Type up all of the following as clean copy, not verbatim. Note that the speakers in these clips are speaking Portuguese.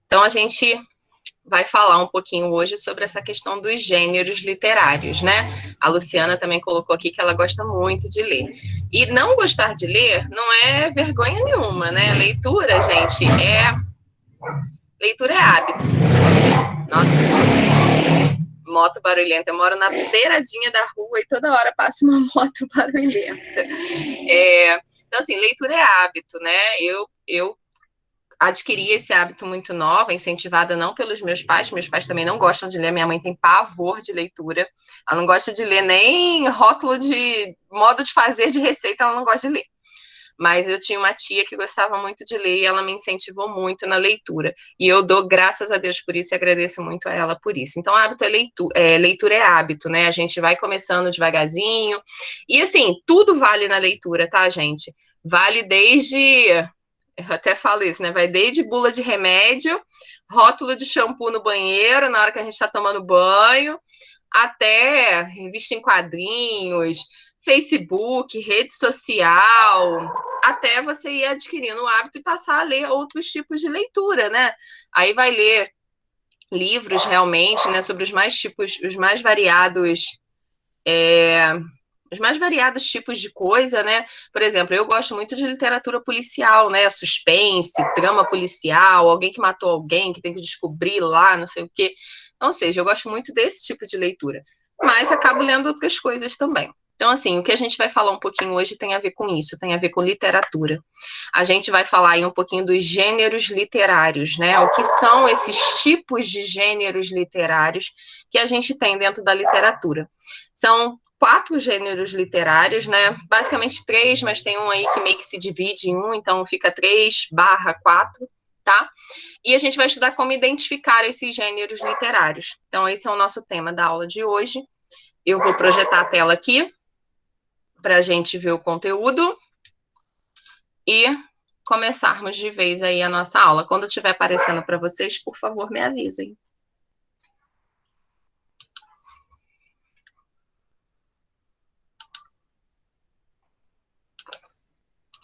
Então, a gente vai falar um pouquinho hoje sobre essa questão dos gêneros literários, né? A Luciana também colocou aqui que ela gosta muito de ler. E não gostar de ler não é vergonha nenhuma, né? Leitura é hábito. Nossa, moto barulhenta. Eu moro na beiradinha da rua e toda hora passa uma moto barulhenta. Então, assim, leitura é hábito, né? Eu adquiri esse hábito muito nova, incentivada não pelos meus pais também não gostam de ler, minha mãe tem pavor de leitura, ela não gosta de ler nem rótulo de modo de fazer de receita, ela não gosta de ler. Mas eu tinha uma tia que gostava muito de ler e ela me incentivou muito na leitura. E eu dou graças a Deus por isso e agradeço muito a ela por isso. Então, hábito leitura é hábito, né? A gente vai começando devagarzinho. E, assim, tudo vale na leitura, tá, gente? Vale desde... Eu até falo isso, né? Vai desde bula de remédio, rótulo de shampoo no banheiro, na hora que a gente está tomando banho, até revista em quadrinhos, Facebook, rede social, até você ir adquirindo o hábito e passar a ler outros tipos de leitura, né? Aí vai ler livros realmente, né, sobre os mais variados tipos de coisa, né? Por exemplo, eu gosto muito de literatura policial, né? Suspense, trama policial, alguém que matou alguém, que tem que descobrir lá, não sei o quê. Ou seja, eu gosto muito desse tipo de leitura. Mas acabo lendo outras coisas também. Então, assim, o que a gente vai falar um pouquinho hoje tem a ver com isso, tem a ver com literatura. A gente vai falar aí um pouquinho dos gêneros literários, né? O que são esses tipos de gêneros literários que a gente tem dentro da literatura. São 4 gêneros literários, né? Basicamente 3, mas tem um aí que meio que se divide em um, então fica 3/4, tá? E a gente vai estudar como identificar esses gêneros literários. Então, esse é o nosso tema da aula de hoje. Eu vou projetar a tela aqui para a gente ver o conteúdo e começarmos de vez aí a nossa aula. Quando estiver aparecendo para vocês, por favor, me avisem.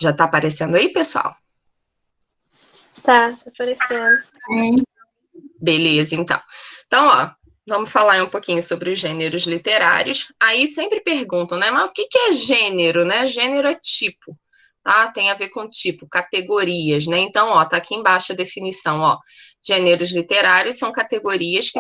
Já está aparecendo aí, pessoal? Tá aparecendo. Beleza, então. Então, ó, vamos falar um pouquinho sobre os gêneros literários. Aí sempre perguntam, né? Mas o que é gênero, né? Gênero é tipo, tá? Tem a ver com tipo, categorias, né? Então, ó, tá aqui embaixo a definição, ó. Gêneros literários são categorias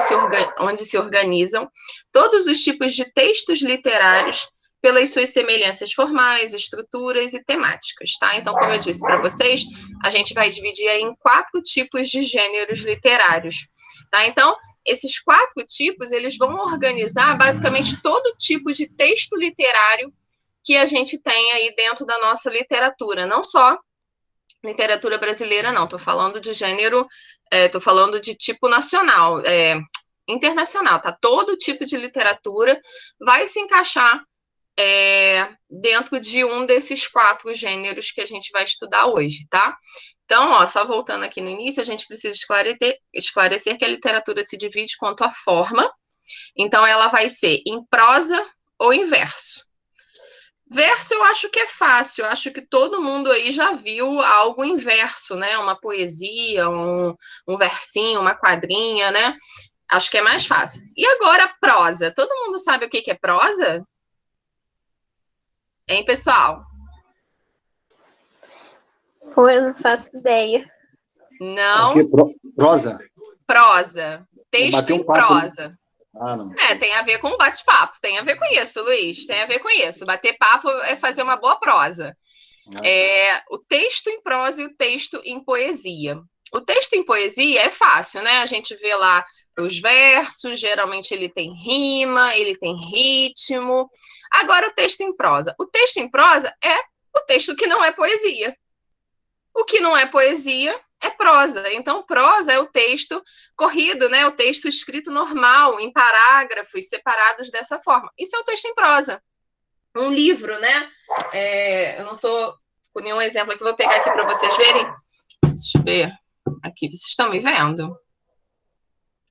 onde se organizam todos os tipos de textos literários pelas suas semelhanças formais, estruturas e temáticas, tá? Então, como eu disse para vocês, a gente vai dividir aí em 4 tipos de gêneros literários, tá? Então, esses 4 tipos, eles vão organizar basicamente todo tipo de texto literário que a gente tem aí dentro da nossa literatura, não só literatura brasileira, não, estou falando de gênero, estou falando de tipo nacional, internacional, tá? Todo tipo de literatura vai se encaixar dentro de um desses 4 gêneros que a gente vai estudar hoje, tá? Então, ó, só voltando aqui no início, a gente precisa esclarecer que a literatura se divide quanto à forma. Então, ela vai ser em prosa ou em verso. Verso eu acho que é fácil, eu acho que todo mundo aí já viu algo em verso, né? Uma poesia, um versinho, uma quadrinha, né? Acho que é mais fácil. E agora, prosa. Todo mundo sabe o que é prosa? Hein, pessoal? Pô, eu não faço ideia. Não. Prosa? Prosa. Texto em prosa. Não. Tem a ver com bate-papo. Tem a ver com isso, Luiz. Tem a ver com isso. Bater papo é fazer uma boa prosa. O texto em prosa e o texto em poesia. O texto em poesia é fácil, né? A gente vê lá os versos, geralmente ele tem rima, ele tem ritmo. Agora, o texto em prosa. O texto em prosa é o texto que não é poesia. O que não é poesia é prosa. Então, prosa é o texto corrido, né? O texto escrito normal, em parágrafos separados dessa forma. Isso é o texto em prosa. Um livro, né? Eu não estou com nenhum exemplo aqui, vou pegar aqui para vocês verem. Deixa eu ver. Aqui, vocês estão me vendo?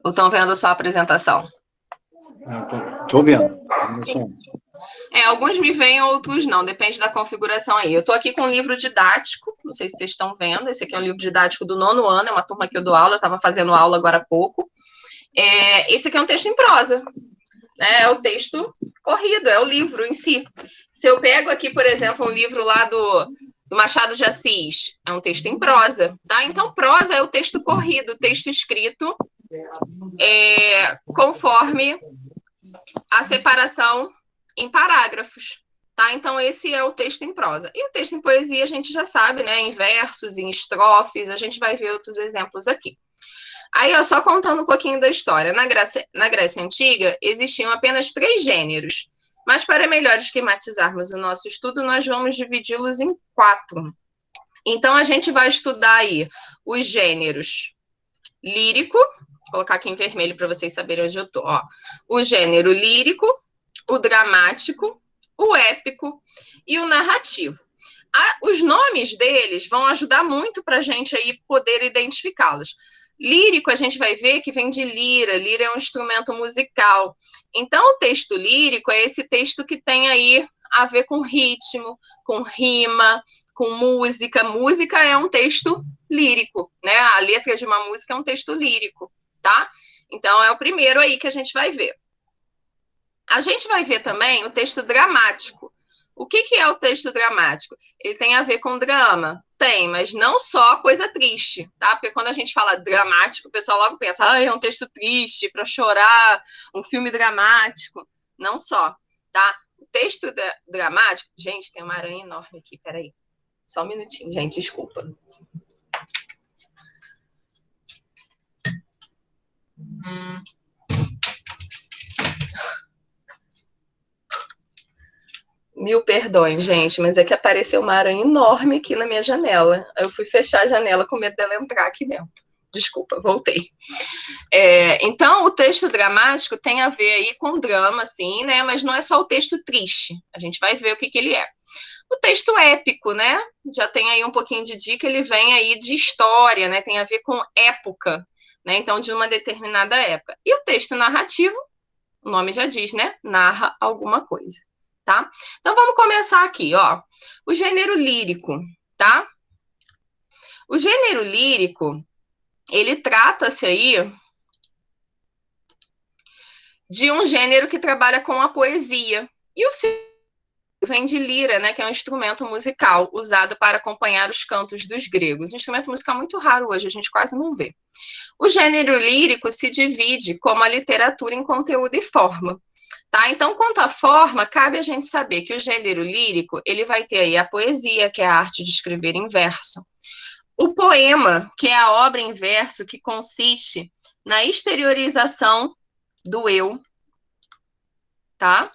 Ou estão vendo só a apresentação? Estou vendo. Alguns me veem, outros não, depende da configuração aí. Eu estou aqui com um livro didático, não sei se vocês estão vendo, esse aqui é um livro didático do 9º ano, é uma turma que eu dou aula, eu estava fazendo aula agora há pouco. Esse aqui é um texto em prosa, né? É o texto corrido, é o livro em si. Se eu pego aqui, por exemplo, um livro lá do Machado de Assis, é um texto em prosa, tá? Então, prosa é o texto corrido, o texto escrito conforme a separação em parágrafos, tá? Então, esse é o texto em prosa. E o texto em poesia, a gente já sabe, né? Em versos, em estrofes, a gente vai ver outros exemplos aqui. Aí, ó, só contando um pouquinho da história. Na Grécia Antiga, existiam apenas 3 gêneros, mas para melhor esquematizarmos o nosso estudo, nós vamos dividi-los em 4. Então, a gente vai estudar aí os gêneros lírico, vou colocar aqui em vermelho para vocês saberem onde eu estou. O gênero lírico, o dramático, o épico e o narrativo. Os nomes deles vão ajudar muito para a gente aí poder identificá-los. Lírico, a gente vai ver que vem de lira. Lira é um instrumento musical. Então, o texto lírico é esse texto que tem aí a ver com ritmo, com rima, com música. Música é um texto lírico, né? A letra de uma música é um texto lírico, tá? Então, é o primeiro aí que a gente vai ver. A gente vai ver também o texto dramático. O que é o texto dramático? Ele tem a ver com drama? Tem, mas não só coisa triste, tá? Porque quando a gente fala dramático, o pessoal logo pensa, é um texto triste, para chorar, um filme dramático. Não só, tá? O texto dramático... Gente, tem uma aranha enorme aqui, peraí. Só um minutinho, gente, desculpa. Mil perdões, gente, mas é que apareceu uma aranha enorme aqui na minha janela. Eu fui fechar a janela com medo dela entrar aqui dentro. Desculpa, voltei. Então, o texto dramático tem a ver aí com drama, sim, né? Mas não é só o texto triste. A gente vai ver o que ele é. O texto épico, né? Já tem aí um pouquinho de dica, ele vem aí de história, né? Tem a ver com época, né? Então, de uma determinada época. E o texto narrativo, o nome já diz, né? Narra alguma coisa, tá? Então, vamos começar aqui, ó. O gênero lírico, tá? O gênero lírico, ele trata-se aí de um gênero que trabalha com a poesia. E o vem de lira, né, que é um instrumento musical usado para acompanhar os cantos dos gregos. Um instrumento musical muito raro hoje, a gente quase não vê. O gênero lírico se divide como a literatura em conteúdo e forma. Tá? Então, quanto à forma, cabe a gente saber que o gênero lírico, ele vai ter aí a poesia, que é a arte de escrever em verso. O poema, que é a obra em verso que consiste na exteriorização do eu, tá?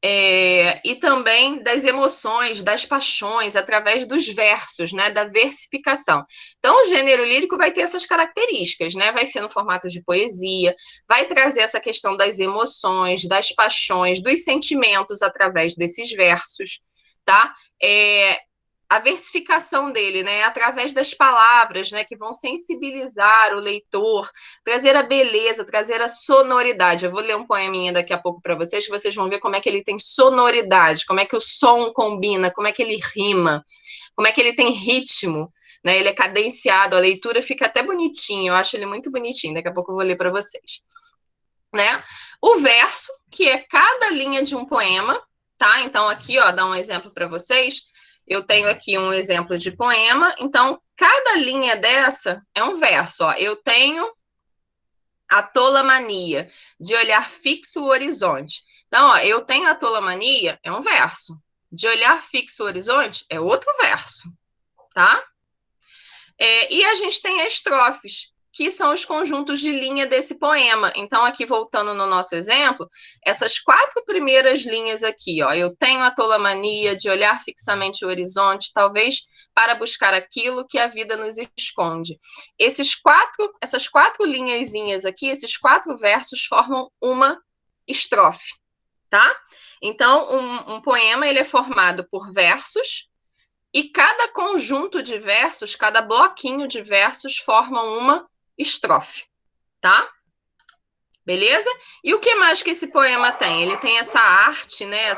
E também das emoções, das paixões, através dos versos, né, da versificação. Então, o gênero lírico vai ter essas características, né, vai ser no formato de poesia, vai trazer essa questão das emoções, das paixões, dos sentimentos através desses versos, tá? A versificação dele, né, através das palavras, né, que vão sensibilizar o leitor, trazer a beleza, trazer a sonoridade. Eu vou ler um poeminha daqui a pouco para vocês, que vocês vão ver como é que ele tem sonoridade, como é que o som combina, como é que ele rima, como é que ele tem ritmo, né, ele é cadenciado, a leitura fica até bonitinho, eu acho ele muito bonitinho, daqui a pouco eu vou ler para vocês. Né? O verso, que é cada linha de um poema, tá? Então, aqui, ó, dá um exemplo para vocês. Eu tenho aqui um exemplo de poema, então cada linha dessa é um verso. Ó. Eu tenho a tola-mania de olhar fixo o horizonte. Então, ó, eu tenho a tola-mania, é um verso. De olhar fixo o horizonte é outro verso, tá? E a gente tem as estrofes, que são os conjuntos de linha desse poema. Então, aqui voltando no nosso exemplo, essas 4 primeiras linhas aqui, ó, eu tenho a tola-mania de olhar fixamente o horizonte, talvez para buscar aquilo que a vida nos esconde. Essas 4 linhazinhas aqui, esses 4 versos formam uma estrofe, tá? Então, um poema, ele é formado por versos, e cada conjunto de versos, cada bloquinho de versos formam uma estrofe, tá? Beleza? E o que mais que esse poema tem? Ele tem essa arte, né?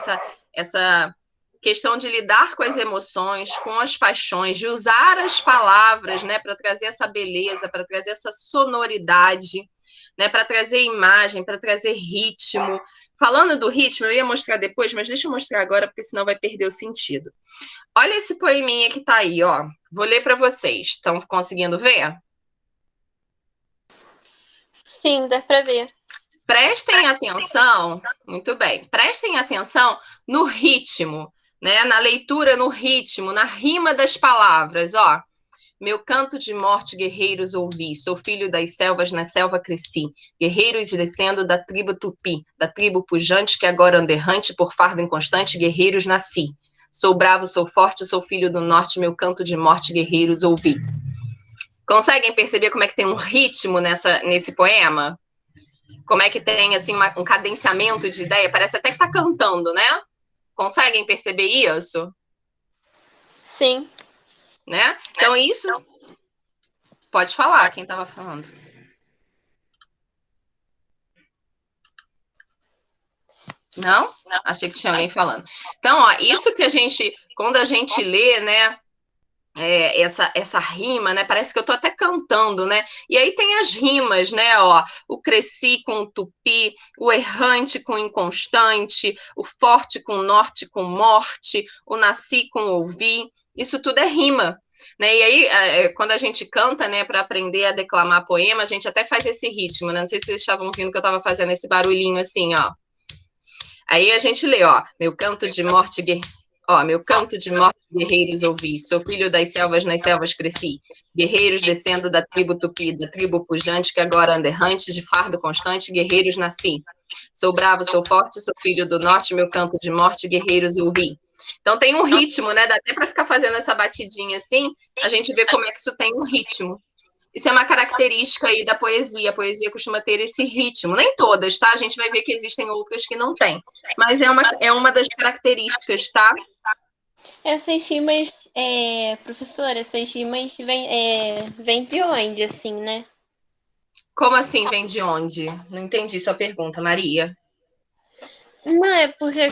Essa questão de lidar com as emoções, com as paixões, de usar as palavras, né, para trazer essa beleza, para trazer essa sonoridade, né, para trazer imagem, para trazer ritmo. Falando do ritmo, eu ia mostrar depois, mas deixa eu mostrar agora, porque senão vai perder o sentido. Olha esse poeminha que tá aí, ó. Vou ler para vocês. Estão conseguindo ver? Sim, dá pra ver. Prestem atenção, muito bem, prestem atenção no ritmo, né? Na leitura, no ritmo, na rima das palavras, ó. Meu canto de morte, guerreiros, ouvi. Sou filho das selvas, na selva cresci. Guerreiros descendo da tribo tupi, da tribo pujante, que agora anda errante, por fardo inconstante, guerreiros nasci. Sou bravo, sou forte, sou filho do norte, meu canto de morte, guerreiros, ouvi. Conseguem perceber como é que tem um ritmo nesse poema? Como é que tem assim um cadenciamento de ideia? Parece até que tá cantando, né? Conseguem perceber isso? Sim. Né? Então isso... Pode falar, quem estava falando. Não? Achei que tinha alguém falando. Então, ó, isso que a gente, quando a gente lê, né, essa rima, né, parece que eu tô até cantando, né, e aí tem as rimas, né, ó, o cresci com o tupi, o errante com o inconstante, o forte com o norte com morte, o nasci com ouvi, isso tudo é rima. Né? E aí, quando a gente canta, né, para aprender a declamar poema, a gente até faz esse ritmo, né? Não sei se vocês estavam ouvindo que eu estava fazendo esse barulhinho assim, ó. Aí a gente lê, ó, meu canto de morte, meu canto de morte, guerreiros ouvi, sou filho das selvas, nas selvas cresci, guerreiros descendo da tribo tupi, da tribo pujante, que agora anda errante, de fardo constante, guerreiros nasci. Sou bravo, sou forte, sou filho do norte, meu canto de morte, guerreiros ouvi. Então tem um ritmo, né? Dá até para ficar fazendo essa batidinha assim, a gente vê como é que isso tem um ritmo. Isso é uma característica aí da poesia. A poesia costuma ter esse ritmo. Nem todas, tá? A gente vai ver que existem outras que não têm. Mas é uma das características, tá? Essas rimas, professora, essas rimas vem de onde, assim, né? Como assim vem de onde? Não entendi sua pergunta, Maria. Não, é porque.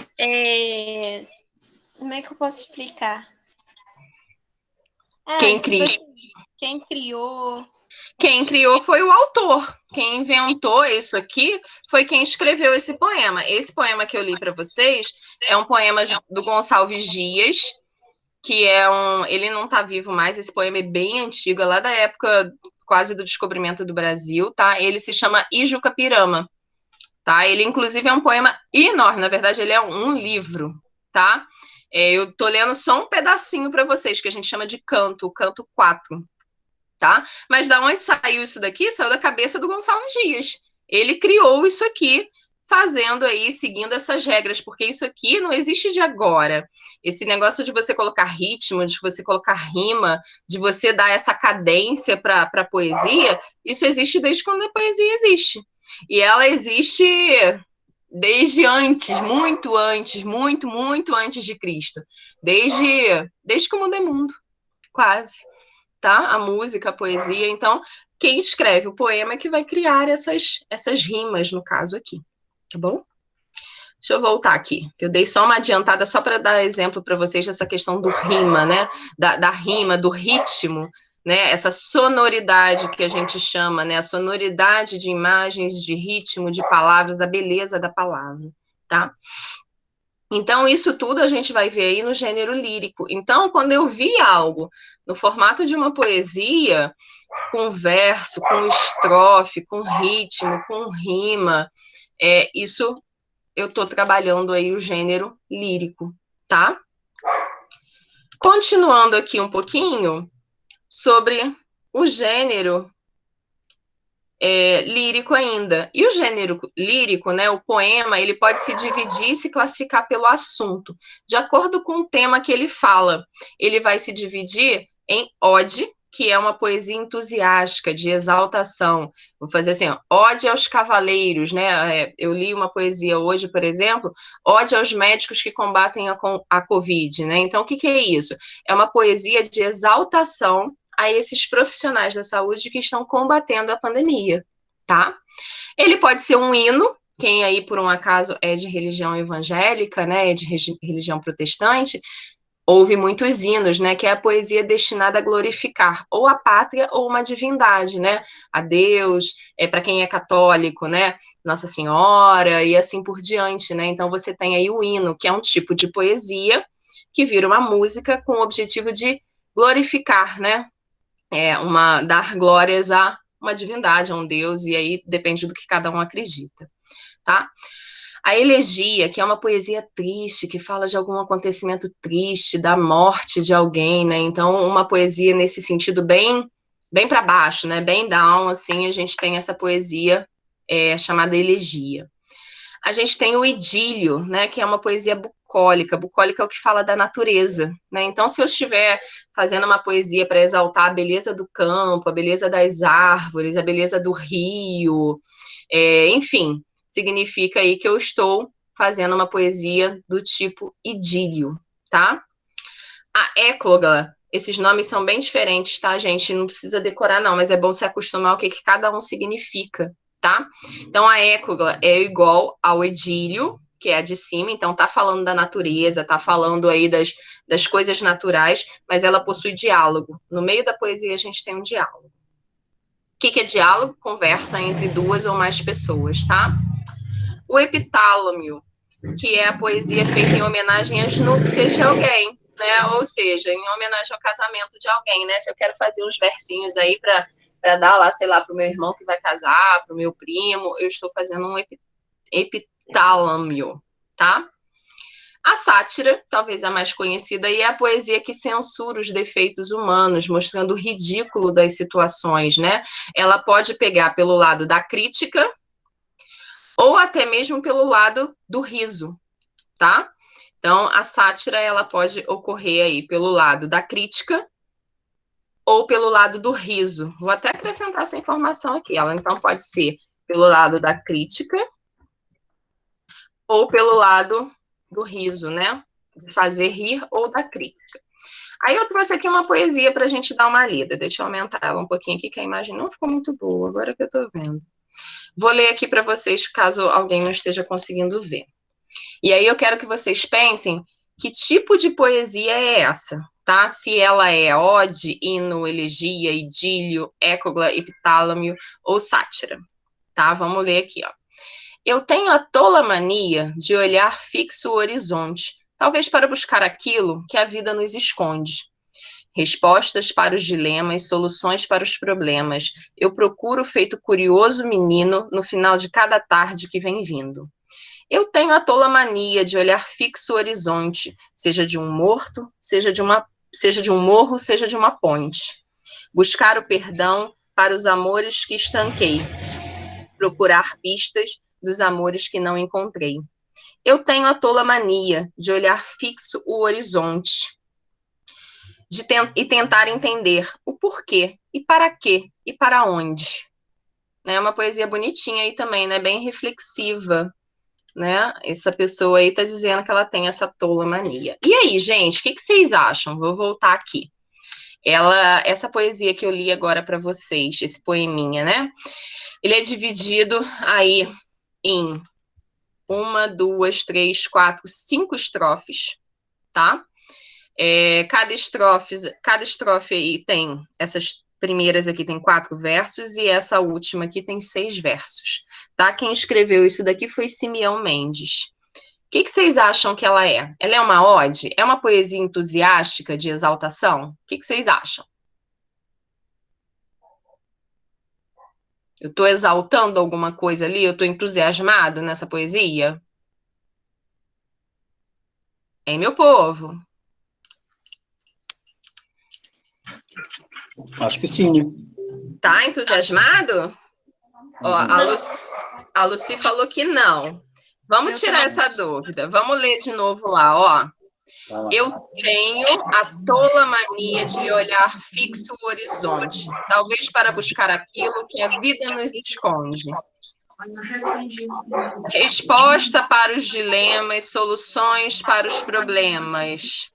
Como é que eu posso explicar? Ah, Quem tipo cria? assim, quem criou. Quem criou foi o autor. Quem inventou isso aqui foi quem escreveu esse poema. Esse poema que eu li para vocês é um poema do Gonçalves Dias, que ele não está vivo mais, esse poema é bem antigo, é lá da época quase do descobrimento do Brasil, tá? Ele se chama Ijucapirama, tá? Ele, inclusive, é um poema enorme, na verdade, ele é um livro, tá? Eu tô lendo só um pedacinho para vocês, que a gente chama de canto, o canto 4, tá? Mas da onde saiu isso daqui? Saiu da cabeça do Gonçalves Dias. Ele criou isso aqui, fazendo aí, seguindo essas regras, porque isso aqui não existe de agora. Esse negócio de você colocar ritmo, de você colocar rima, de você dar essa cadência para a poesia, isso existe desde quando a poesia existe. E ela existe desde antes, muito antes de Cristo. Desde que o mundo é mundo, quase. Tá? A música, a poesia. Então, quem escreve o poema é que vai criar essas rimas, no caso aqui. Tá bom? Deixa eu voltar aqui. Eu dei só uma adiantada só para dar exemplo para vocês dessa questão do rima, né? Da rima, do ritmo, né? Essa sonoridade que a gente chama, né? A sonoridade de imagens, de ritmo, de palavras, a beleza da palavra, tá? Então, isso tudo a gente vai ver aí no gênero lírico. Então, quando eu vi algo no formato de uma poesia, com verso, com estrofe, com ritmo, com rima, isso eu estou trabalhando aí o gênero lírico, tá? Continuando aqui um pouquinho sobre o gênero lírico ainda. E o gênero lírico, né, o poema, ele pode se dividir e se classificar pelo assunto, de acordo com o tema que ele fala. Ele vai se dividir em ode, que é uma poesia entusiástica, de exaltação. Vou fazer assim, ó, ode aos cavaleiros, né? Eu li uma poesia hoje, por exemplo, ode aos médicos que combatem a Covid, né? Então, o que é isso? É uma poesia de exaltação a esses profissionais da saúde que estão combatendo a pandemia, tá? Ele pode ser um hino, quem aí por um acaso é de religião evangélica, né, é de religião protestante, ouve muitos hinos, né, que é a poesia destinada a glorificar ou a pátria ou uma divindade, né, a Deus, para quem é católico, né, Nossa Senhora e assim por diante, né, então você tem aí o hino, que é um tipo de poesia que vira uma música com o objetivo de glorificar, né, dar glórias a uma divindade, a um Deus, e aí depende do que cada um acredita, tá? A elegia, que é uma poesia triste, que fala de algum acontecimento triste, da morte de alguém, né? Então, uma poesia nesse sentido bem para baixo, né? Bem down, assim, a gente tem essa poesia chamada elegia. A gente tem o idílio, né? Que é uma poesia bucólica. Bucólica é o que fala da natureza, né? Então, se eu estiver fazendo uma poesia para exaltar a beleza do campo, a beleza das árvores, a beleza do rio, enfim, significa aí que eu estou fazendo uma poesia do tipo idílio, tá? A écloga, esses nomes são bem diferentes, tá, gente? Não precisa decorar, não, mas é bom se acostumar ao que cada um significa, tá? Então, a écloga é igual ao idílio, que é a de cima, então tá falando da natureza, tá falando aí das coisas naturais, mas ela possui diálogo. No meio da poesia, a gente tem um diálogo. O que é diálogo? Conversa entre duas ou mais pessoas, tá? O epitálamo, que é a poesia feita em homenagem às núpcias de alguém, né? Ou seja, em homenagem ao casamento de alguém, né? Se eu quero fazer uns versinhos aí para dar lá, sei lá, para o meu irmão que vai casar, para o meu primo, eu estou fazendo um epitálamo, tá? A sátira, talvez a mais conhecida, é a poesia que censura os defeitos humanos, mostrando o ridículo das situações, né? Ela pode pegar pelo lado da crítica ou até mesmo pelo lado do riso, tá? Então, a sátira, ela pode ocorrer aí pelo lado da crítica ou pelo lado do riso. Vou até acrescentar essa informação aqui. Ela, então, pode ser pelo lado da crítica ou pelo lado do riso, né? De fazer rir ou da crítica. Aí eu trouxe aqui uma poesia para a gente dar uma lida. Deixa eu aumentar ela um pouquinho aqui, que a imagem não ficou muito boa, agora que eu estou vendo. Vou ler aqui para vocês, caso alguém não esteja conseguindo ver. E aí eu quero que vocês pensem que tipo de poesia é essa, tá? Se ela é ode, hino, elegia, idílio, écloga, epitálamo ou sátira, tá? Vamos ler aqui, ó. Eu tenho a tola mania de olhar fixo o horizonte, talvez para buscar aquilo que a vida nos esconde. Respostas para os dilemas, soluções para os problemas. Eu procuro feito curioso menino no final de cada tarde que vem vindo. Eu tenho a tola mania de olhar fixo o horizonte, seja de um morto, seja de um morro, seja de uma ponte. Buscar o perdão para os amores que estanquei. Procurar pistas dos amores que não encontrei. Eu tenho a tola mania de olhar fixo o horizonte e tentar entender o porquê, e para quê, e para onde. É uma poesia bonitinha aí também, né? Bem reflexiva, né? Essa pessoa aí tá dizendo que ela tem essa tola mania. E aí, gente, o que vocês acham? Vou voltar aqui. Essa poesia que eu li agora para vocês, esse poeminha, né? Ele é dividido aí em 1, 2, 3, 4, 5 estrofes, tá? Cada estrofe aí tem, essas primeiras aqui tem 4 versos e essa última aqui tem 6 versos, tá? Quem escreveu isso daqui foi Simeão Mendes. O que vocês acham que ela é? Ela é uma ode? É uma poesia entusiástica de exaltação? O que vocês acham? Eu estou exaltando alguma coisa ali? Eu estou entusiasmado nessa poesia? Hein, meu povo? Acho que sim, né? Tá entusiasmado? Ó, a Lucy falou que não. Vamos tirar essa dúvida. Vamos ler de novo lá, ó. Eu tenho a tola mania de olhar fixo o horizonte, talvez para buscar aquilo que a vida nos esconde. Resposta para os dilemas, soluções para os problemas.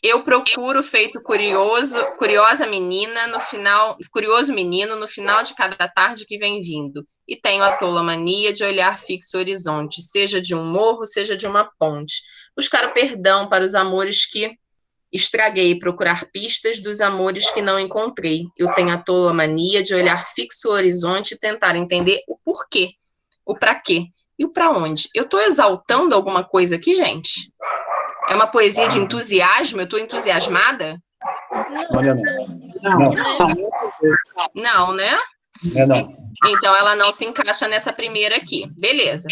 Eu procuro feito curiosa menina no final, curioso menino no final de cada tarde que vem vindo. E tenho a tola mania de olhar fixo o horizonte, seja de um morro, seja de uma ponte. Buscar o perdão para os amores que estraguei, procurar pistas dos amores que não encontrei. Eu tenho a tola mania de olhar fixo o horizonte e tentar entender o porquê, o para quê e o para onde. Eu estou exaltando alguma coisa aqui, gente? É uma poesia de entusiasmo? Eu estou entusiasmada? Olha, não. Não, né? Não. Então ela não se encaixa nessa primeira aqui. Beleza.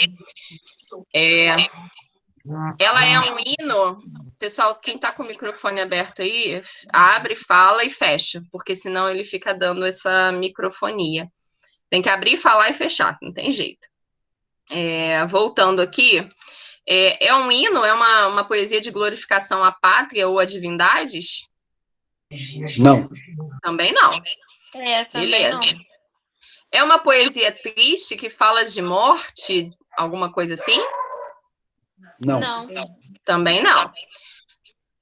Ela é um hino. Pessoal, quem está com o microfone aberto aí, abre, fala e fecha, porque senão ele fica dando essa microfonia. Tem que abrir, falar e fechar, não tem jeito. Voltando aqui, é um hino, é uma poesia de glorificação à pátria ou a divindades? Não. Também não. Também Beleza. não. É uma poesia triste que fala de morte, alguma coisa assim? Não. Também não.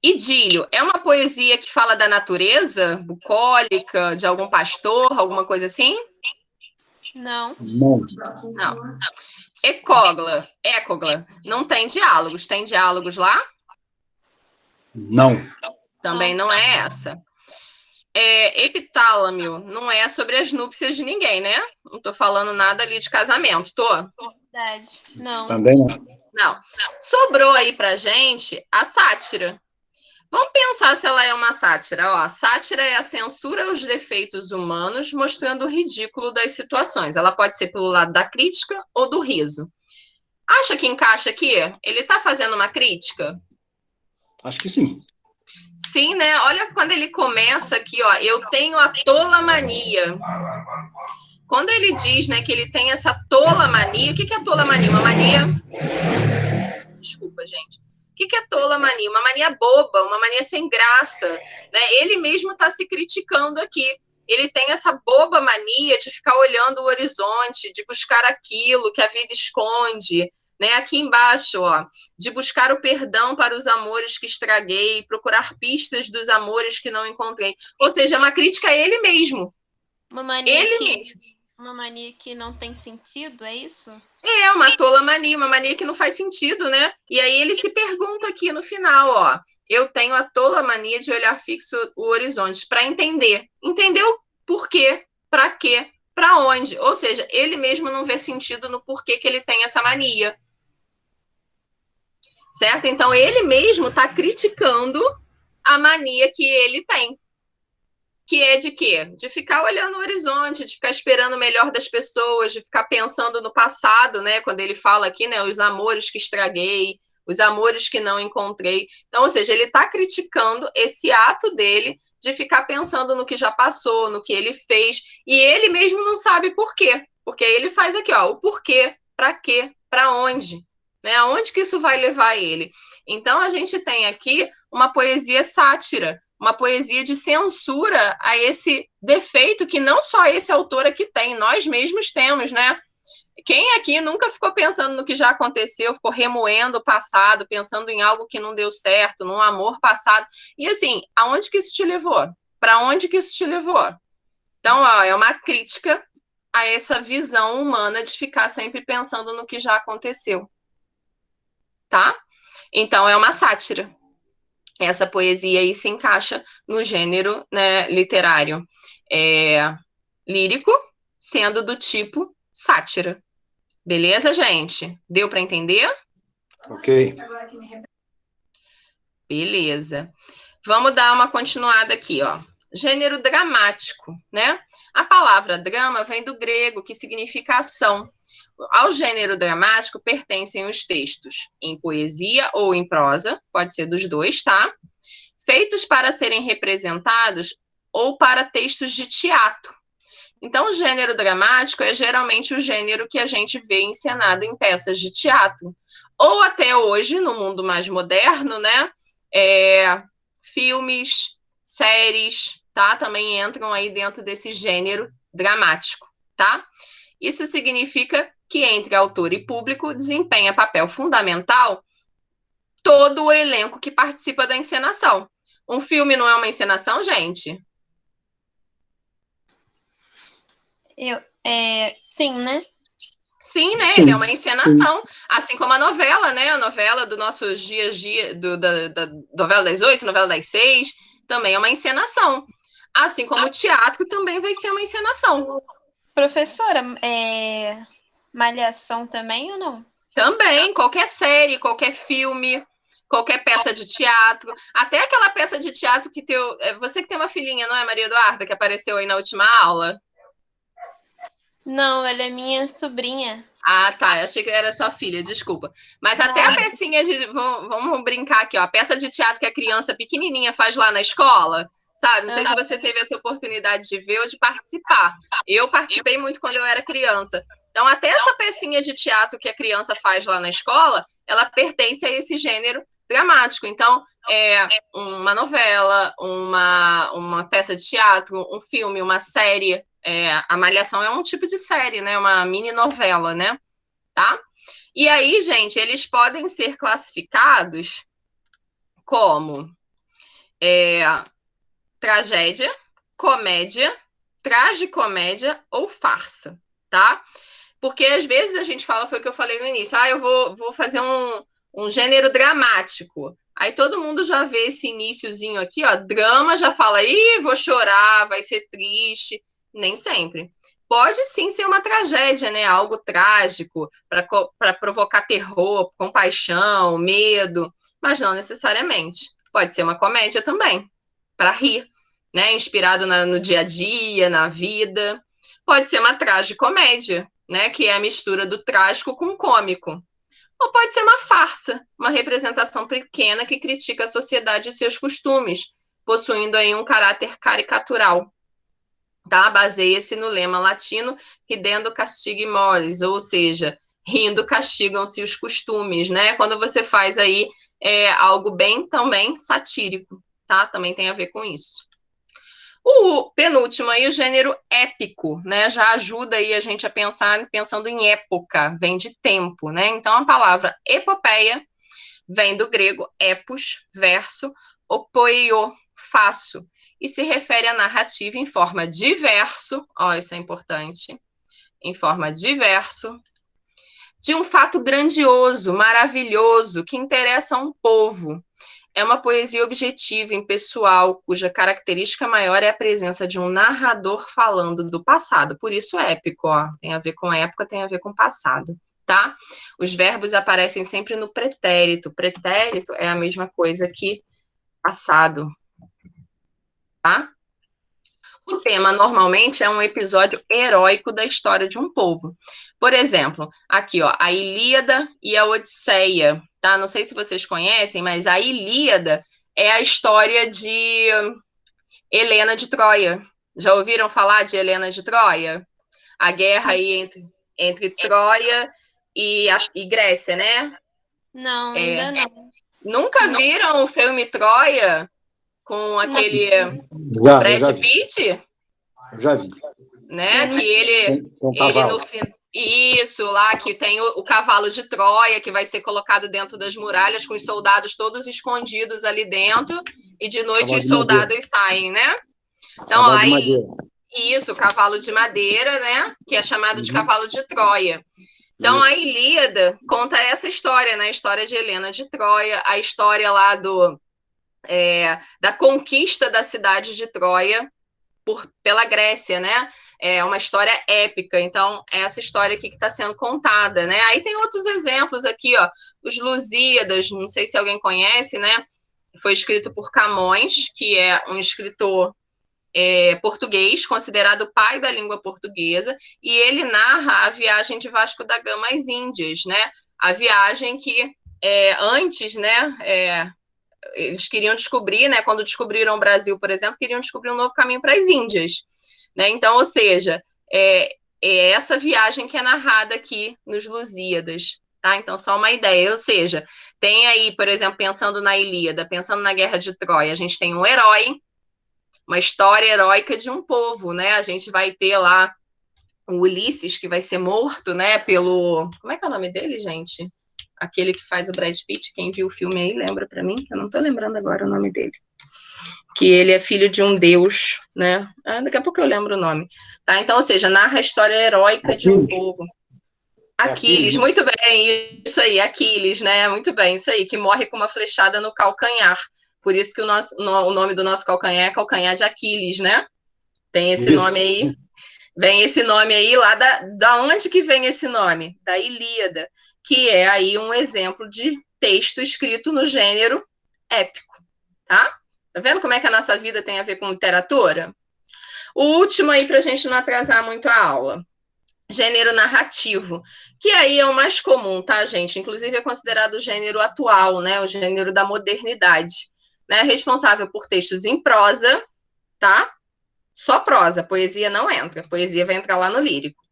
Idílio, é uma poesia que fala da natureza, bucólica, de algum pastor, alguma coisa assim? Não. Não. Não. Ecógla, não tem diálogos. Tem diálogos lá? Não. Também não é essa. Epitálamo, não é sobre as núpcias de ninguém, né? Não tô falando nada ali de casamento, tô? Verdade. Não. Também não. Não. Sobrou aí pra gente a sátira. Vamos pensar se ela é uma sátira. Ó, a sátira é a censura aos defeitos humanos, mostrando o ridículo das situações. Ela pode ser pelo lado da crítica ou do riso. Acha que encaixa aqui? Ele está fazendo uma crítica? Acho que sim. Sim, né? Olha quando ele começa aqui, ó. Eu tenho a tola mania. Quando ele diz, né, que ele tem essa tola mania, o que é tola mania? Uma mania. Desculpa, gente. O que é tola mania? Uma mania boba, uma mania sem graça. Né? Ele mesmo está se criticando aqui. Ele tem essa boba mania de ficar olhando o horizonte, de buscar aquilo que a vida esconde. Né? Aqui embaixo, ó, de buscar o perdão para os amores que estraguei, procurar pistas dos amores que não encontrei. Ou seja, é uma crítica a ele mesmo. Uma mania ele mesmo. Uma mania que não tem sentido, é isso? É, uma tola mania, uma mania que não faz sentido, né? E aí ele se pergunta aqui no final, ó, eu tenho a tola mania de olhar fixo o horizonte para entender. Entender o porquê, para quê, para onde. Ou seja, ele mesmo não vê sentido no porquê que ele tem essa mania. Certo? Então ele mesmo está criticando a mania que ele tem. Que é de quê? De ficar olhando o horizonte, de ficar esperando o melhor das pessoas, de ficar pensando no passado, né? Quando ele fala aqui, né? Os amores que estraguei, os amores que não encontrei. Então, ou seja, ele está criticando esse ato dele de ficar pensando no que já passou, no que ele fez, e ele mesmo não sabe por quê. Porque ele faz aqui, ó, o porquê, para quê, para onde, né? Aonde que isso vai levar ele? Então, a gente tem aqui uma poesia sátira, uma poesia de censura a esse defeito que não só esse autor aqui tem, nós mesmos temos, né? Quem aqui nunca ficou pensando no que já aconteceu, ficou remoendo o passado, pensando em algo que não deu certo, num amor passado? E assim, aonde que isso te levou? Para onde que isso te levou? Então, ó, é uma crítica a essa visão humana de ficar sempre pensando no que já aconteceu. Tá? Então, é uma sátira. Essa poesia aí se encaixa no gênero, né, literário lírico, sendo do tipo sátira. Beleza, gente? Deu para entender? Ok. Beleza. Vamos dar uma continuada aqui, ó. Gênero dramático, né? A palavra drama vem do grego, que significa ação. Ao gênero dramático pertencem os textos em poesia ou em prosa, pode ser dos dois, tá? Feitos para serem representados ou para textos de teatro. Então, o gênero dramático é geralmente o gênero que a gente vê encenado em peças de teatro. Ou até hoje, no mundo mais moderno, né? Filmes, séries, tá? Também entram aí dentro desse gênero dramático, tá? Isso significa que entre autor e público desempenha papel fundamental todo o elenco que participa da encenação. Um filme não é uma encenação, gente? Sim, né? Sim, né? Ele é uma encenação, assim como a novela, né? A novela dos nossos dias a dia, da novela das 8, novela das 6, também é uma encenação. Assim como o teatro também vai ser uma encenação. Professora, Malhação também ou não? Também, qualquer série, qualquer filme, qualquer peça de teatro, até aquela peça de teatro que você que tem uma filhinha, não é, Maria Eduarda, que apareceu aí na última aula? Não, ela é minha sobrinha. Ah, tá. Eu achei que era sua filha, desculpa. Mas até a pecinha de. Vamos brincar aqui, ó. A peça de teatro que a criança pequenininha faz lá na escola, sabe? Não sei se você teve essa oportunidade de ver ou de participar. Eu participei muito quando eu era criança. Então, até essa pecinha de teatro que a criança faz lá na escola, ela pertence a esse gênero dramático. Então, uma novela, uma peça de teatro, um filme, uma série. A Malhação é um tipo de série, né? Uma mini novela, né? Tá? E aí, gente, eles podem ser classificados como tragédia, comédia, tragicomédia ou farsa, tá? Porque às vezes a gente fala, foi o que eu falei no início, eu vou fazer um gênero dramático. Aí todo mundo já vê esse iniciozinho aqui, ó, drama, já fala, vou chorar, vai ser triste. Nem sempre. Pode sim ser uma tragédia, né? Algo trágico, para provocar terror, compaixão, medo, mas não necessariamente. Pode ser uma comédia também, para rir, né? Inspirado no dia a dia, na vida. Pode ser uma tragicomédia, né? Que é a mistura do trágico com o cômico. Ou pode ser uma farsa, uma representação pequena que critica a sociedade e seus costumes, possuindo aí um caráter caricatural. Tá? Baseia-se no lema latino ridendo castigue mores, ou seja, rindo castigam-se os costumes, né? Quando você faz aí algo bem também satírico, tá? Também tem a ver com isso. O penúltimo aí, o gênero épico, né? Já ajuda aí a gente a pensar, pensando em época, vem de tempo, né? Então a palavra epopeia vem do grego epos, verso, opoio, faço, e se refere à narrativa em forma de verso, isso é importante, em forma de verso, de um fato grandioso, maravilhoso, que interessa a um povo. É uma poesia objetiva, impessoal, cuja característica maior é a presença de um narrador falando do passado. Por isso épico, tem a ver com época, tem a ver com passado, tá? Os verbos aparecem sempre no pretérito. Pretérito é a mesma coisa que passado, tá? O tema normalmente é um episódio heróico da história de um povo. Por exemplo, aqui, ó, a Ilíada e a Odisseia, tá? Não sei se vocês conhecem, mas a Ilíada é a história de Helena de Troia. Já ouviram falar de Helena de Troia? A guerra aí entre Troia e Grécia, né? Não, ainda não. Nunca viram o filme Troia com aquele Brad Pitt? Já vi. Né? Que ele no fim. Isso, lá que tem o cavalo de Troia, que vai ser colocado dentro das muralhas, com os soldados todos escondidos ali dentro, e de noite os soldados saem, né? Então, cavalo de madeira. Isso, cavalo de madeira, né? Que é chamado de cavalo de Troia. Então, a Ilíada conta essa história, né? A história de Helena de Troia, a história lá da conquista da cidade de Troia pela Grécia, né? É uma história épica, então é essa história aqui que está sendo contada, né? Aí tem outros exemplos aqui, ó, os Lusíadas, não sei se alguém conhece, né? Foi escrito por Camões, que é um escritor português, considerado o pai da língua portuguesa, e ele narra a viagem de Vasco da Gama às Índias, né? A viagem que antes, né? Eles queriam descobrir, né? Quando descobriram o Brasil, por exemplo, queriam descobrir um novo caminho para as Índias, né? Então, ou seja, é essa viagem que é narrada aqui nos Lusíadas, tá? Então, só uma ideia, ou seja, tem aí, por exemplo, pensando na Ilíada, pensando na Guerra de Troia, a gente tem um herói, uma história heróica de um povo, né? A gente vai ter lá o Ulisses, que vai ser morto, né? Pelo... Como é que é o nome dele, gente? Aquele que faz o Brad Pitt, quem viu o filme aí, lembra para mim? Eu não tô lembrando agora o nome dele. que ele é filho de um deus, né? Daqui a pouco eu lembro o nome. Tá? Então, ou seja, narra a história heróica de um povo. Aquiles, muito bem, isso aí, Aquiles, né? Muito bem, isso aí, que morre com uma flechada no calcanhar. Por isso que o nome do nosso calcanhar é calcanhar de Aquiles, né? Tem esse nome aí. Vem esse nome aí lá da onde que vem esse nome? Da Ilíada, que é aí um exemplo de texto escrito no gênero épico, tá? Tá vendo como é que a nossa vida tem a ver com literatura? O último aí, para a gente não atrasar muito a aula. Gênero narrativo, que aí é o mais comum, tá, gente? Inclusive é considerado o gênero atual, né? O gênero da modernidade, né? Responsável por textos em prosa, tá? Só prosa, poesia não entra. Poesia vai entrar lá no lírico.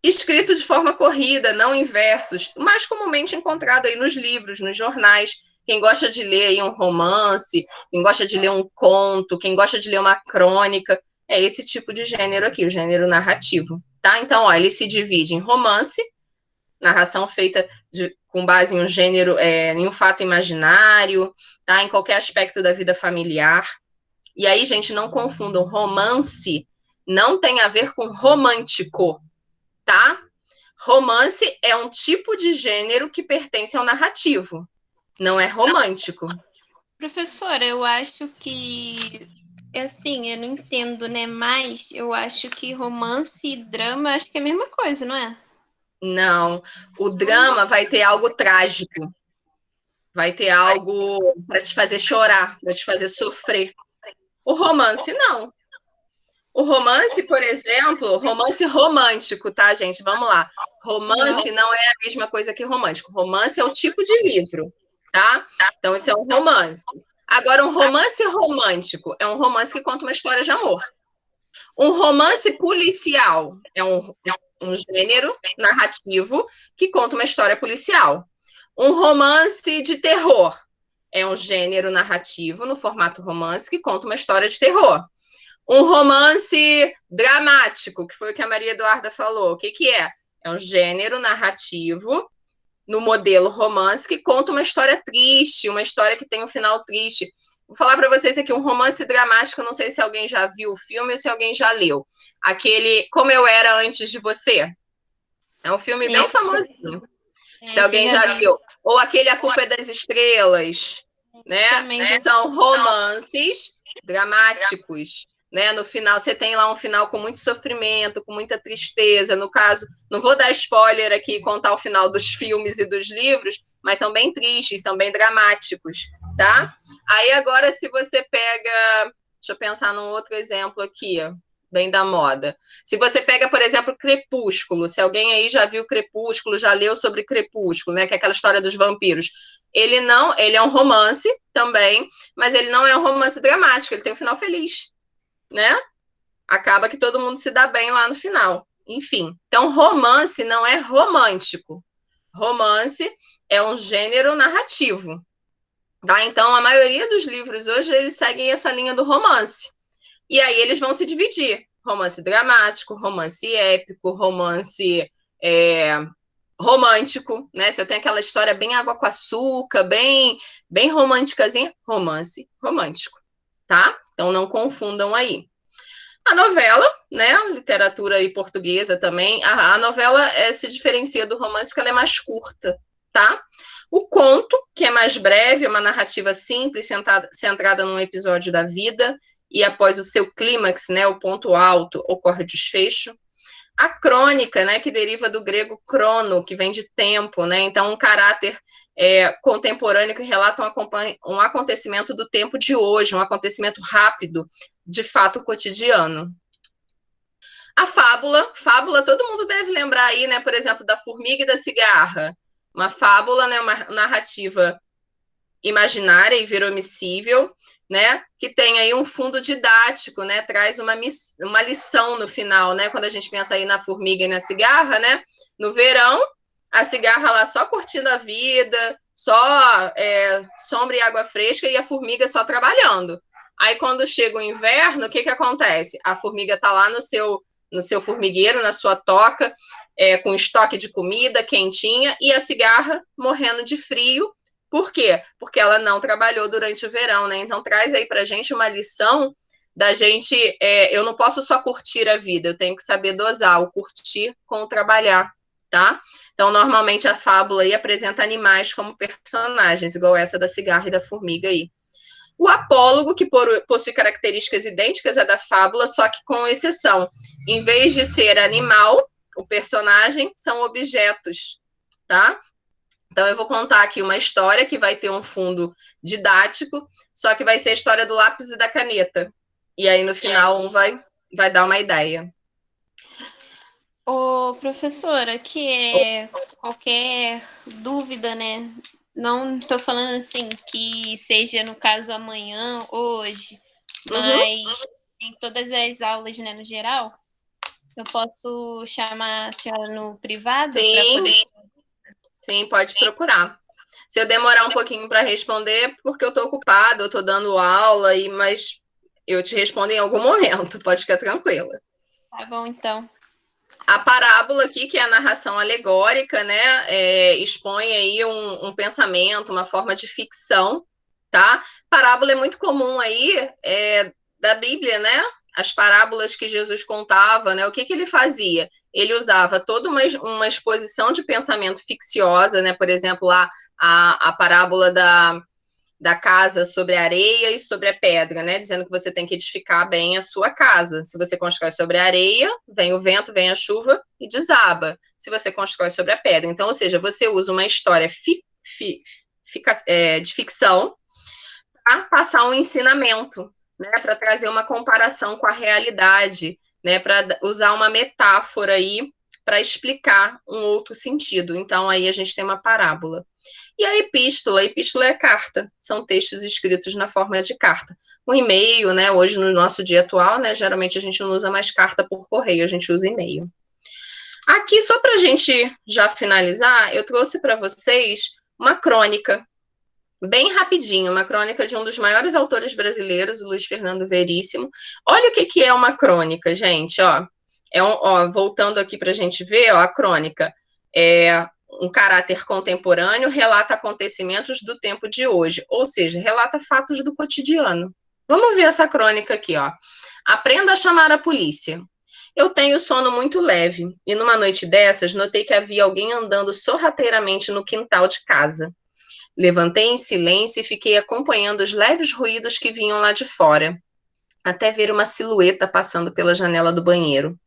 Escrito de forma corrida, não em versos, mais comumente encontrado aí nos livros, nos jornais. Quem gosta de ler aí um romance, quem gosta de ler um conto, quem gosta de ler uma crônica, é esse tipo de gênero aqui, o gênero narrativo, tá? Então, ó, ele se divide em romance, narração feita com base em um gênero, em um fato imaginário, tá? Em qualquer aspecto da vida familiar. E aí, gente, não confundam, romance não tem a ver com romântico, tá? Romance é um tipo de gênero que pertence ao narrativo, não é romântico. Professora, eu acho que, assim, eu não entendo, né? Mas eu acho que romance e drama, acho que é a mesma coisa, não é? Não, o drama vai ter algo trágico, vai ter algo para te fazer chorar, para te fazer sofrer. O romance, não. O romance, por exemplo, romance romântico, tá, gente? Vamos lá. Romance não é a mesma coisa que romântico. Romance é o tipo de livro, tá? Então, esse é um romance. Agora, um romance romântico é um romance que conta uma história de amor. Um romance policial é um gênero narrativo que conta uma história policial. Um romance de terror é um gênero narrativo no formato romance que conta uma história de terror. Um romance dramático, que foi o que a Maria Eduarda falou. O que que é? É um gênero narrativo no modelo romance que conta uma história triste, uma história que tem um final triste. Vou falar para vocês aqui um romance dramático, não sei se alguém já viu o filme ou se alguém já leu. Aquele Como Eu Era Antes de Você. É um filme bem famosinho. Se alguém já viu. Ou aquele A Culpa é das Estrelas, né? Também. São romances dramáticos, né? No final, você tem lá um final com muito sofrimento, com muita tristeza. No caso, não vou dar spoiler aqui e contar o final dos filmes e dos livros, mas são bem tristes, são bem dramáticos, tá? Aí agora, se você pega... Deixa eu pensar num outro exemplo aqui, ó, bem da moda. Se você pega, por exemplo, Crepúsculo, se alguém aí já viu Crepúsculo, já leu sobre Crepúsculo, né, que é aquela história dos vampiros, ele é um romance também, mas ele não é um romance dramático, ele tem um final feliz, né? Acaba que todo mundo se dá bem lá no final. Enfim, então romance não é romântico. Romance é um gênero narrativo, tá? Então a maioria dos livros hoje eles seguem essa linha do romance. E aí eles vão se dividir. Romance dramático, romance épico, romance romântico, né? Se eu tenho aquela história bem água com açúcar, bem românticazinha, romance romântico, tá? Então não confundam aí. A novela, né? Literatura aí portuguesa também. A novela se diferencia do romance porque ela é mais curta, tá? O conto, que é mais breve, é uma narrativa simples, centrada num episódio da vida, e após o seu clímax, né, o ponto alto, ocorre o desfecho. A crônica, né, que deriva do grego crono, que vem de tempo, né, então um caráter contemporâneo que relata um acontecimento do tempo de hoje, um acontecimento rápido, de fato cotidiano. A fábula todo mundo deve lembrar aí, né, por exemplo, da formiga e da cigarra. Uma fábula, né, uma narrativa imaginária e verossímil, né, que tem aí um fundo didático, né, traz uma lição no final, né, quando a gente pensa aí na formiga e na cigarra, né, no verão, a cigarra lá só curtindo a vida, só sombra e água fresca, e a formiga só trabalhando. Aí quando chega o inverno, o que que acontece? A formiga está lá no seu formigueiro, na sua toca, com estoque de comida quentinha, e a cigarra morrendo de frio, Por quê? Porque ela não trabalhou durante o verão, né? Então traz aí pra gente uma lição da gente, eu não posso só curtir a vida, eu tenho que saber dosar o curtir com o trabalhar, tá? Então, normalmente a fábula aí apresenta animais como personagens, igual essa da cigarra e da formiga aí. O apólogo, que possui características idênticas à da fábula, só que com exceção. Em vez de ser animal, o personagem, são objetos, tá? Então, eu vou contar aqui uma história que vai ter um fundo didático, só que vai ser a história do lápis e da caneta. E aí, no final, vai dar uma ideia. Ô, professora, que é qualquer dúvida, né? Não estou falando assim que seja, no caso, amanhã, hoje, mas em todas as aulas, né, no geral, eu posso chamar a senhora no privado para poder... Sim, pode procurar. Se eu demorar um pouquinho para responder, porque eu estou ocupada, eu estou dando aula, mas eu te respondo em algum momento, pode ficar tranquila. Tá bom, então. A parábola aqui, que é a narração alegórica, né, expõe aí um pensamento, uma forma de ficção, tá? Parábola é muito comum aí da Bíblia, né? As parábolas que Jesus contava, né? O que ele fazia? Ele usava toda uma exposição de pensamento ficciosa, né? Por exemplo, lá a parábola da casa sobre a areia e sobre a pedra, né? Dizendo que você tem que edificar bem a sua casa. Se você constrói sobre a areia, vem o vento, vem a chuva e desaba. Se você constrói sobre a pedra. Então, ou seja, você usa uma história de ficção para passar um ensinamento, né? Para trazer uma comparação com a realidade, né? Para usar uma metáfora aí para explicar um outro sentido. Então, aí a gente tem uma parábola. E a epístola é carta, são textos escritos na forma de carta. O e-mail, né, hoje no nosso dia atual, né, geralmente a gente não usa mais carta por correio, a gente usa e-mail. Aqui, só para a gente já finalizar, eu trouxe para vocês uma crônica, bem rapidinho, uma crônica de um dos maiores autores brasileiros, Luiz Fernando Veríssimo. Olha o que é uma crônica, gente, ó. Voltando aqui para a gente ver, ó, a crônica um caráter contemporâneo, relata acontecimentos do tempo de hoje, ou seja, relata fatos do cotidiano. Vamos ver essa crônica aqui, ó. Aprenda a chamar a polícia. Eu tenho sono muito leve, e numa noite dessas, notei que havia alguém andando sorrateiramente no quintal de casa. Levantei em silêncio e fiquei acompanhando os leves ruídos que vinham lá de fora, até ver uma silhueta passando pela janela do banheiro.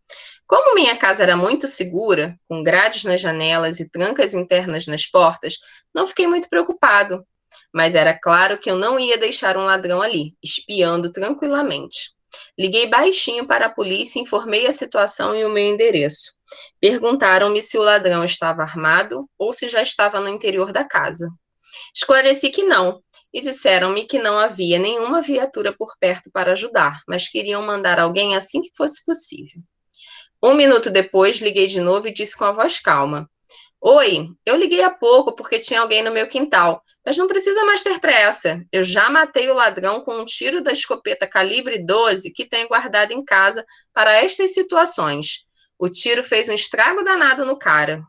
Como minha casa era muito segura, com grades nas janelas e trancas internas nas portas, não fiquei muito preocupado. Mas era claro que eu não ia deixar um ladrão ali, espiando tranquilamente. Liguei baixinho para a polícia e informei a situação e o meu endereço. Perguntaram-me se o ladrão estava armado ou se já estava no interior da casa. Esclareci que não, e disseram-me que não havia nenhuma viatura por perto para ajudar, mas queriam mandar alguém assim que fosse possível. 1 minuto depois, liguei de novo e disse com a voz calma: Oi, eu liguei há pouco porque tinha alguém no meu quintal, mas não precisa mais ter pressa. Eu já matei o ladrão com um tiro da escopeta calibre 12 que tenho guardado em casa para estas situações. O tiro fez um estrago danado no cara.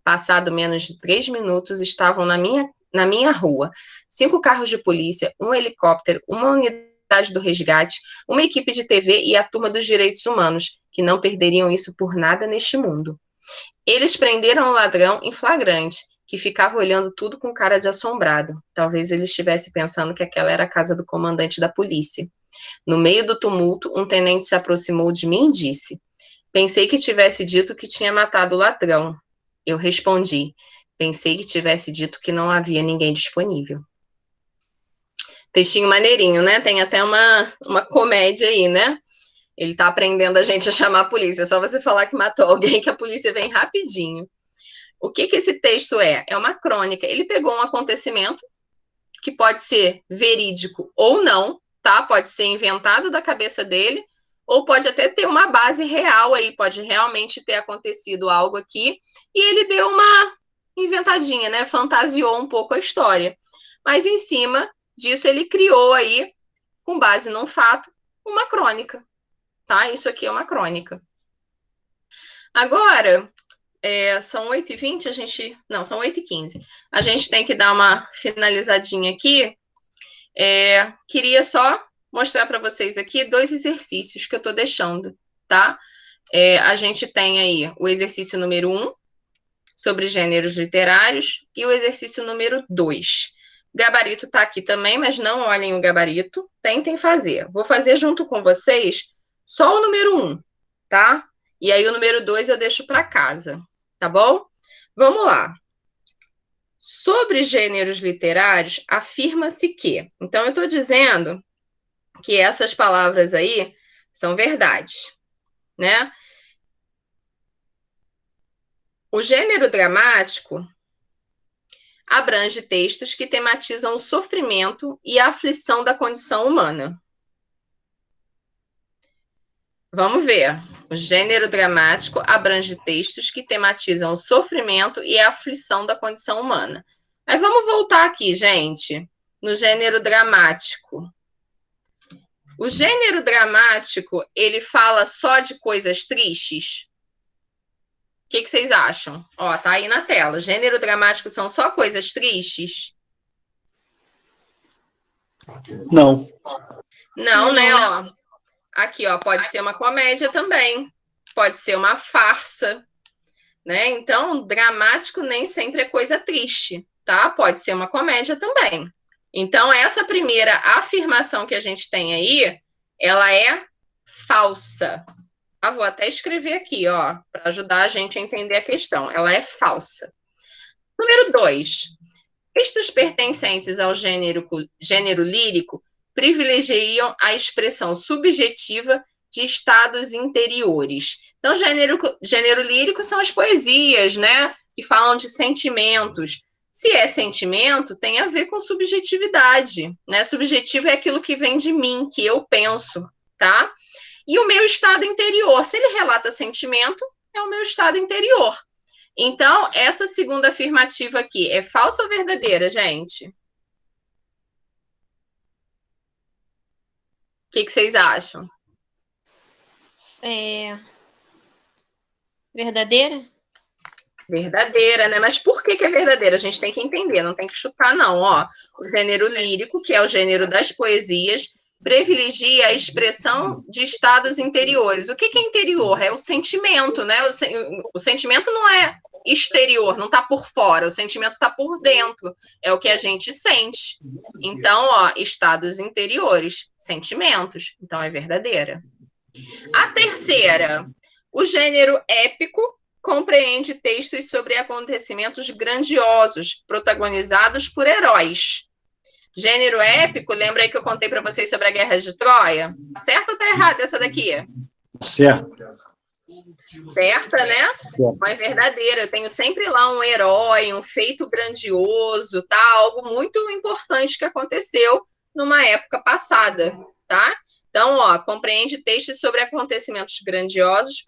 Passado menos de 3 minutos, estavam na minha rua 5 carros de polícia, um helicóptero, uma unidade do resgate, uma equipe de TV e a turma dos direitos humanos, que não perderiam isso por nada neste mundo. Eles prenderam o ladrão em flagrante, que ficava olhando tudo com cara de assombrado. Talvez ele estivesse pensando que aquela era a casa do comandante da polícia. No meio do tumulto, um tenente se aproximou de mim e disse: Pensei que tivesse dito que tinha matado o ladrão. Eu respondi: Pensei que tivesse dito que não havia ninguém disponível. Textinho maneirinho, né? Tem até uma comédia aí, né? Ele tá aprendendo a gente a chamar a polícia. É só você falar que matou alguém que a polícia vem rapidinho. O que esse texto é? É uma crônica. Ele pegou um acontecimento que pode ser verídico ou não, tá? Pode ser inventado da cabeça dele, ou pode até ter uma base real aí, pode realmente ter acontecido algo aqui, e ele deu uma inventadinha, né? Fantasiou um pouco a história. Mas em cima disso ele criou aí, com base num fato, uma crônica. Tá? Isso aqui é uma crônica. Agora, São 8h20, a gente... Não, são 8h15. A gente tem que dar uma finalizadinha aqui. Queria só mostrar para vocês aqui 2 exercícios que eu estou deixando, tá? A gente tem aí o exercício número 1, sobre gêneros literários, e o exercício número 2. O gabarito está aqui também, mas não olhem o gabarito, tentem fazer. Vou fazer junto com vocês só o número 1, tá? E aí o número 2 eu deixo para casa, tá bom? Vamos lá. Sobre gêneros literários, afirma-se que... Então, eu estou dizendo que essas palavras aí são verdades, né? O gênero dramático abrange textos que tematizam o sofrimento e a aflição da condição humana. Vamos ver. O gênero dramático abrange textos que tematizam o sofrimento e a aflição da condição humana. Aí vamos voltar aqui, gente, no gênero dramático. O gênero dramático, ele fala só de coisas tristes? O que vocês acham? Ó, tá aí na tela. Gênero dramático são só coisas tristes? Não. Não, né? Ó, aqui, ó, pode ser uma comédia também. Pode ser uma farsa, né? Então, dramático nem sempre é coisa triste, tá? Pode ser uma comédia também. Então, essa primeira afirmação que a gente tem aí, ela é falsa. Vou até escrever aqui, ó, para ajudar a gente a entender a questão. Ela é falsa. Número 2. Textos pertencentes ao gênero lírico privilegiam a expressão subjetiva de estados interiores. Então, gênero lírico são as poesias, né? Que falam de sentimentos. Se é sentimento, tem a ver com subjetividade, né? Subjetivo é aquilo que vem de mim, que eu penso, tá? E o meu estado interior, se ele relata sentimento, é o meu estado interior. Então, essa segunda afirmativa aqui é falsa ou verdadeira, gente? O que vocês acham? Verdadeira? Verdadeira, né? Mas por que é verdadeira? A gente tem que entender, não tem que chutar, não. Ó, o gênero lírico, que é o gênero das poesias, privilegia a expressão de estados interiores. O que é interior? É o sentimento, né? O sentimento não é exterior, não está por fora, o sentimento está por dentro, é o que a gente sente. Então, ó, estados interiores, sentimentos, então é verdadeira. A terceira, o gênero épico compreende textos sobre acontecimentos grandiosos, protagonizados por heróis. Gênero épico, lembra aí que eu contei para vocês sobre a Guerra de Troia? Certo ou tá errado essa daqui? Certo. Certa, né? Mas é verdadeira. Eu tenho sempre lá um herói, um feito grandioso, tá? Algo muito importante que aconteceu numa época passada, tá? Então, ó, compreende textos sobre acontecimentos grandiosos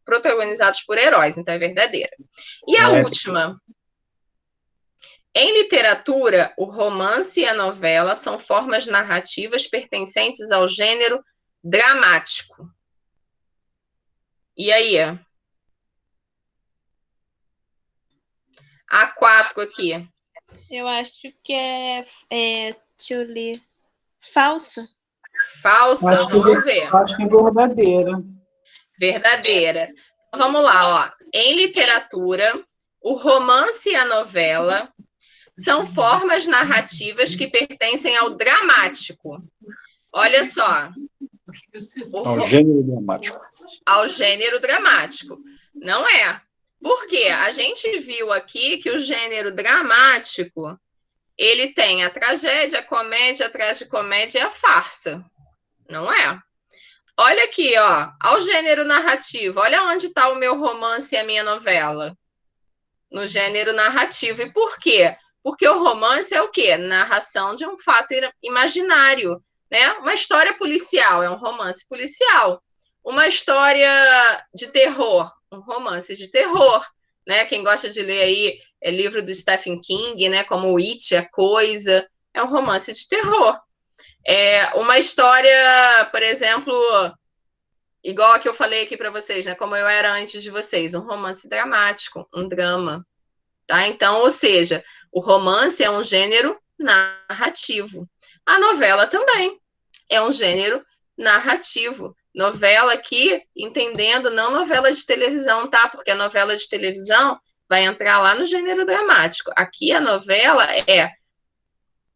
protagonizados por heróis. Então, é verdadeira. E a última... Em literatura, o romance e a novela são formas narrativas pertencentes ao gênero dramático. E aí? A 4 aqui. Eu acho que deixa eu ler. Falsa? Falsa, vamos ver. Acho que é verdadeira. Verdadeira. Vamos lá, ó. Em literatura, o romance e a novela são formas narrativas que pertencem ao dramático. Olha só. Ao gênero dramático. Ao gênero dramático. Não é. Por quê? A gente viu aqui que o gênero dramático, ele tem a tragédia, a comédia, a tragicomédia e a farsa. Não é? Olha aqui, ó. Ao gênero narrativo. Olha onde está o meu romance e a minha novela. No gênero narrativo. E por quê? Porque o romance é o quê? Narração de um fato imaginário, né? Uma história policial, é um romance policial. Uma história de terror, um romance de terror, né? Quem gosta de ler aí é livro do Stephen King, né? Como It, A Coisa, é um romance de terror. Uma história, por exemplo, igual a que eu falei aqui para vocês, né? Como eu era antes de vocês, um romance dramático, um drama, tá? Então, ou seja, o romance é um gênero narrativo. A novela também é um gênero narrativo. Novela aqui, entendendo, não novela de televisão, tá? Porque a novela de televisão vai entrar lá no gênero dramático. Aqui a novela é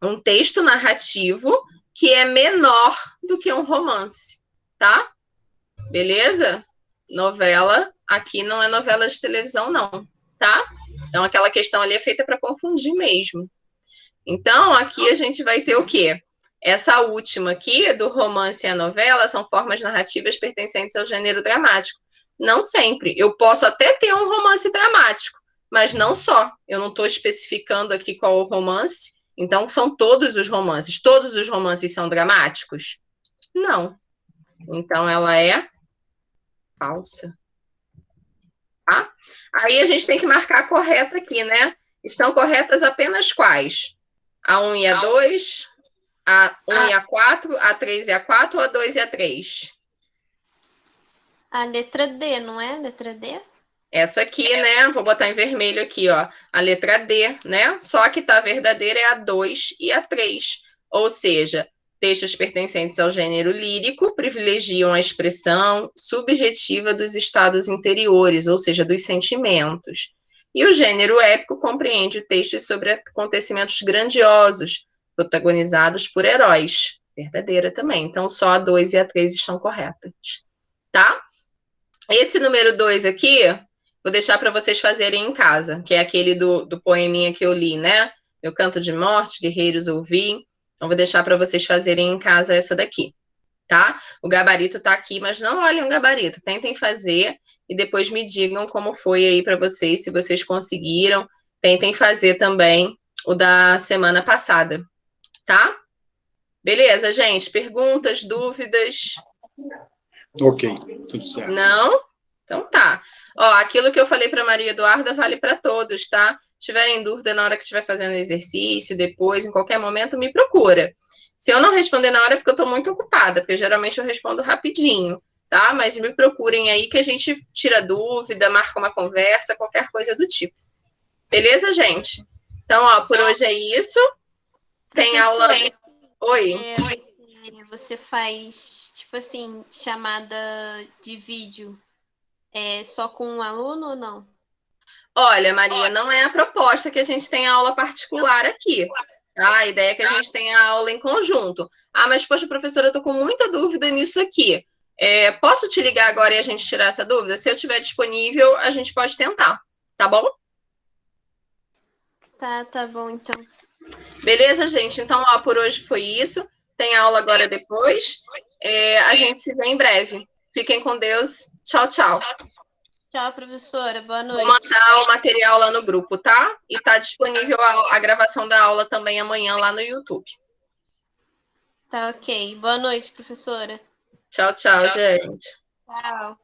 um texto narrativo que é menor do que um romance, tá? Beleza? Novela, aqui não é novela de televisão, não, tá? Então, aquela questão ali é feita para confundir mesmo. Então, aqui a gente vai ter o quê? Essa última aqui, do romance e a novela, são formas narrativas pertencentes ao gênero dramático. Não sempre. Eu posso até ter um romance dramático, mas não só. Eu não estou especificando aqui qual é o romance. Então, são todos os romances. Todos os romances são dramáticos? Não. Então, ela é falsa. Tá? Aí a gente tem que marcar a correta aqui, né? Estão corretas apenas quais? A 1 e a 2, a 1 e a 4, a 3 e a 4 ou a 2 e a 3? A letra D, não é? Letra D? Essa aqui, né? Vou botar em vermelho aqui, ó. A letra D, né? Só que tá verdadeira é a 2 e a 3. Ou seja, textos pertencentes ao gênero lírico privilegiam a expressão subjetiva dos estados interiores, ou seja, dos sentimentos. E o gênero épico compreende textos sobre acontecimentos grandiosos, protagonizados por heróis. Verdadeira também. Então, só a 2 e a 3 estão corretas. Tá? Esse número 2 aqui, vou deixar para vocês fazerem em casa, que é aquele do poeminha que eu li, né? Meu canto de morte, guerreiros ouvi. Então, vou deixar para vocês fazerem em casa essa daqui, tá? O gabarito tá aqui, mas não olhem o gabarito. Tentem fazer e depois me digam como foi aí para vocês, se vocês conseguiram. Tentem fazer também o da semana passada, tá? Beleza, gente? Perguntas, dúvidas? Ok, tudo certo. Não? Então tá. Ó, aquilo que eu falei para Maria Eduarda vale para todos, tá? Se tiverem dúvida na hora que estiver fazendo exercício, depois, em qualquer momento, me procura. Se eu não responder na hora é porque eu estou muito ocupada, porque geralmente eu respondo rapidinho, tá? Mas me procurem aí que a gente tira dúvida, marca uma conversa, qualquer coisa do tipo. Beleza, gente? Então, ó, por hoje é isso. Tem aula... Oi? Você faz, tipo assim, chamada de vídeo só com um aluno ou não? Olha, Maria, não é a proposta que a gente tenha aula particular aqui. Tá? A ideia é que a gente tenha aula em conjunto. Ah, mas, poxa, professora, eu tô com muita dúvida nisso aqui. Posso te ligar agora e a gente tirar essa dúvida? Se eu estiver disponível, a gente pode tentar. Tá bom? Tá bom, então. Beleza, gente? Então, ó, por hoje foi isso. Tem aula agora depois. A gente se vê em breve. Fiquem com Deus. Tchau, tchau. Tchau, professora. Boa noite. Vou mandar o material lá no grupo, tá? E tá disponível a gravação da aula também amanhã lá no YouTube. Tá ok. Boa noite, professora. Tchau, tchau, gente. Tchau.